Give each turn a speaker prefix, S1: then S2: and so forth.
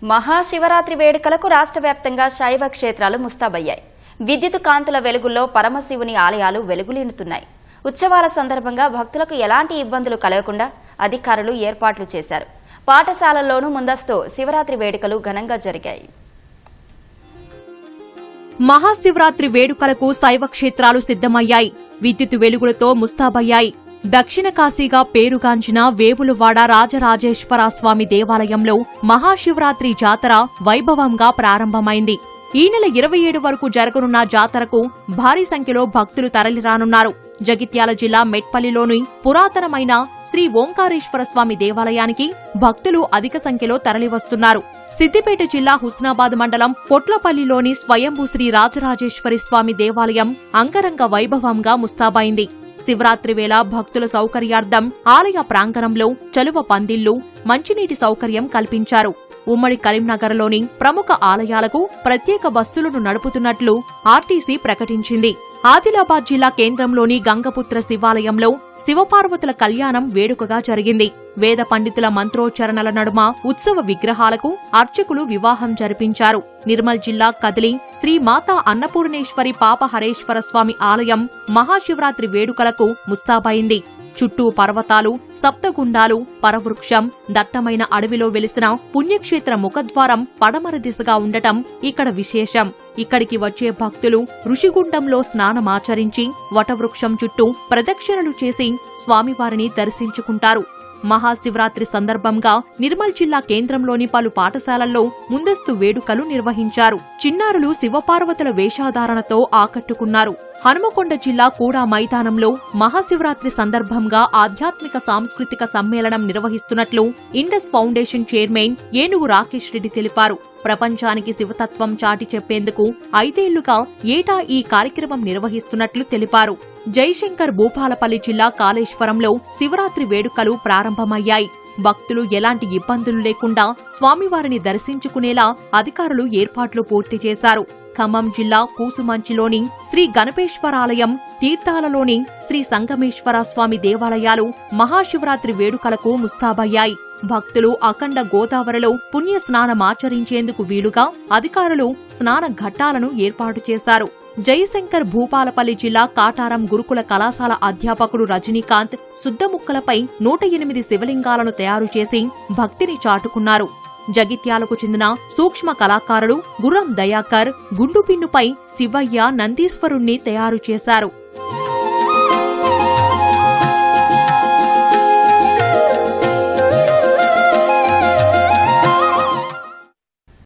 S1: మహాశివరాత్రి వేడుకలకు రాష్ట్ర వ్యాప్తంగా శైవ క్షేత్రాలు ముస్తాబయ్యాయి. విద్యుత్ కాంతుల వెలుగుల్లో పరమశివుని ఆలయాలు వెలుగులీనుతున్నాయి. ఉత్సవాల సందర్భంగా భక్తులకు ఎలాంటి ఇబ్బందులు కలగకుండా అధికారులు ఏర్పాట్లు చేశారు. పాఠశాలల్లోనూ ముందస్తు శివరాత్రి వేడుకలు ఘనంగా జరిగాయి.
S2: మహాశివరాత్రి వేడుకలకు శైవ క్షేత్రాలు సిద్దమయ్యాయి. విద్యుత్ వెలుగులతో ముస్తాబయ్యాయి. దక్షిణ కాశీగా పేరుగాంచిన వేములవాడ రాజరాజేశ్వర స్వామి దేవాలయంలో మహాశివరాత్రి జాతర వైభవంగా ప్రారంభమైంది. ఈ నెల 27 వరకు జరగనున్న జాతరకు భారీ సంఖ్యలో భక్తులు తరలిరానున్నారు. జగిత్యాల జిల్లా మెట్పల్లిలోని పురాతనమైన శ్రీ ఓంకారేశ్వర స్వామి దేవాలయానికి భక్తులు అధిక సంఖ్యలో తరలివస్తున్నారు. సిద్దిపేట జిల్లా హుస్నాబాద్ మండలం పొట్లపల్లిలోని స్వయంభూ శ్రీ రాజరాజేశ్వరి స్వామి దేవాలయం అంగరంగ వైభవంగా ముస్తాబైంది. శివరాత్రి వేళ భక్తుల సౌకర్యార్థం ఆలయ ప్రాంగణంలో చలువ పందిళ్లు, మంచినీటి సౌకర్యం కల్పించారు. ఉమ్మడి కరీంనగర్లోని ప్రముఖ ఆలయాలకు ప్రత్యేక బస్సులను నడుపుతున్నట్లు ఆర్టీసీ ప్రకటించింది. ఆదిలాబాద్ జిల్లా కేంద్రంలోని గంగపుత్ర శివాలయంలో శివపార్వతుల కళ్యాణం వేడుకగా జరిగింది. వేద పండితుల మంత్రోచ్చరణల నడుమ ఉత్సవ విగ్రహాలకు అర్చకులు వివాహం జరిపించారు. నిర్మల్ జిల్లా కదిలి శ్రీ మాతా అన్నపూర్ణేశ్వరి పాపహరేశ్వర స్వామి ఆలయం మహాశివరాత్రి వేడుకలకు ముస్తాబైంది. చుట్టూ పర్వతాలు, సప్తగుండాలు, పరవృక్షం, దట్టమైన అడవిలో వెలిసిన పుణ్యక్షేత్ర ముఖద్వారం పడమర దిశగా ఉండటం ఇక్కడ విశేషం. ఇక్కడికి వచ్చే భక్తులు ఋషిగుండంలో స్నానమాచరించి వటవృక్షం చుట్టూ ప్రదక్షిణలు చేసి స్వామివారిని దర్శించుకుంటారు. మహాశివరాత్రి సందర్భంగా నిర్మల్ జిల్లా కేంద్రంలోని పలు పాఠశాలల్లో ముందస్తు వేడుకలు నిర్వహించారు. చిన్నారులు శివపార్వతుల వేషధారణతో ఆకట్టుకున్నారు. హనుమకొండ జిల్లా కూడా మైదానంలో మహాశివరాత్రి సందర్భంగా ఆధ్యాత్మిక సాంస్కృతిక సమ్మేళనం నిర్వహిస్తున్నట్లు ఇండస్ ఫౌండేషన్ చైర్మన్ ఏనుగు రాకేష్ రెడ్డి తెలిపారు. ప్రపంచానికి శివతత్వం చాటి చెప్పేందుకు 5 ఏళ్లుగా ఏటా ఈ కార్యక్రమం నిర్వహిస్తున్నట్లు తెలిపారు. జయశంకర్ భూపాలపల్లి జిల్లా కాళేశ్వరంలో శివరాత్రి వేడుకలు ప్రారంభమయ్యాయి. భక్తులు ఎలాంటి ఇబ్బందులు లేకుండా స్వామివారిని దర్శించుకునేలా అధికారులు ఏర్పాట్లు పూర్తి చేశారు. ఖమ్మం జిల్లా కూసుమంచిలోని శ్రీ గణపేశ్వరాలయం, తీర్థాలలోని శ్రీ సంగమేశ్వర స్వామి దేవాలయాలు మహాశివరాత్రి వేడుకలకు ముస్తాబయ్యాయి. భక్తులు అఖండ గోదావరిలో పుణ్య స్నానమాచరించేందుకు వీలుగా అధికారులు స్నాన ఘట్టాలను ఏర్పాటు చేశారు. జయశంకర్ భూపాలపల్లి జిల్లా కాటారం గురుకుల కళాశాల అధ్యాపకుడు రజనీకాంత్ శుద్ధముక్కలపై 108 శివలింగాలను తయారు చేసి భక్తిని చాటుకున్నారు. జగిత్యాలకు చెందిన సూక్ష్మ కళాకారుడు గుర్రం దయాకర్ గుండుపిన్నుపై శివయ్య నందీశ్వరుణ్ణి తయారు చేశారు.